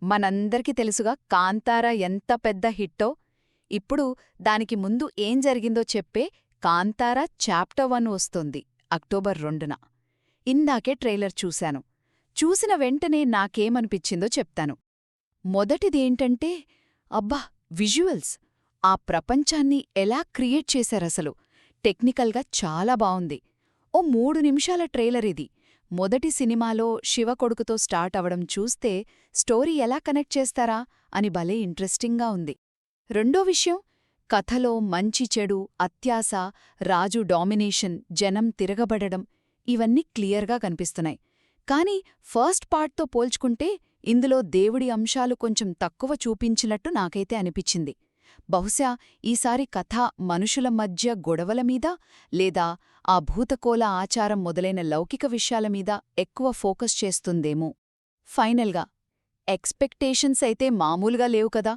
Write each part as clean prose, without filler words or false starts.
మనందరికీ తెలుసుగా కాంతార ఎంత పెద్ద హిట్టో. ఇప్పుడు దానికి ముందు ఏం జరిగిందో చెప్పే కాంతార చాప్టర్ 1 వస్తోంది అక్టోబర్ 2న. ఇందాకే ట్రైలర్ చూశాను. చూసిన వెంటనే నాకేమనిపించిందో చెప్తాను. మొదటిదేంటంటే, అబ్బా, విజువల్స్! ఆ ప్రపంచాన్ని ఎలా క్రియేట్ చేశారసలు. టెక్నికల్గా చాలా బావుంది. ఓ 3 నిమిషాల ట్రైలరిది. మొదటి సినిమాలో శివ కొడుకుతో స్టార్ట్ అవడం చూస్తే స్టోరీ ఎలా కనెక్ట్ చేస్తారా అని భలే ఇంట్రెస్టింగ్గా ఉంది. రెండో విషయం, కథలో మంచి చెడు, అత్యాశ, రాజు డామినేషన్, జనం తిరగబడడం ఇవన్నీ క్లియర్గా కనిపిస్తున్నాయి. కానీ ఫస్ట్ పార్ట్తో పోల్చుకుంటే ఇందులో దేవుడి అంశాలు కొంచెం తక్కువ చూపించినట్టు నాకైతే అనిపించింది. బహుశా ఈసారి కథ మనుషుల మధ్య గొడవల మీద లేదా ఆ భూతకోల ఆచారం మొదలైన లౌకిక విషయాలమీద ఎక్కువ ఫోకస్ చేస్తుందేమో. ఫైనల్గా ఎక్స్పెక్టేషన్స్ అయితే మామూలుగా లేవు కదా.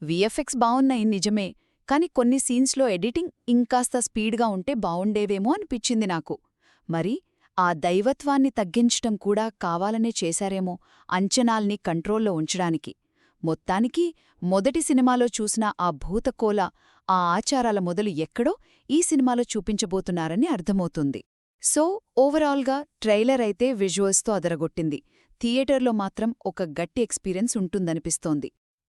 విఎఫ్ఎక్స్ బావున్నాయి నిజమే, కాని కొన్ని సీన్స్లో ఎడిటింగ్ ఇంకాస్త స్పీడ్గా ఉంటే బావుండేవేమో అనిపించింది నాకు. మరి ఆ దైవత్వాన్ని తగ్గించటం కూడా కావాలనే చేశారేమో అంచనాల్ని కంట్రోల్లో ఉంచడానికి. మొత్తానికి మొదటి సినిమాలో చూసిన ఆ భూతకోల, ఆ ఆచారాల మొదలు ఎక్కడో ఈ సినిమాలో చూపించబోతున్నారని అర్థమవుతుంది. సో ఓవరాల్గా ట్రైలర్ అయితే విజువల్స్తో అదరగొట్టింది. థియేటర్లో మాత్రం ఒక గట్టి ఎక్స్పీరియన్స్ ఉంటుందనిపిస్తోంది.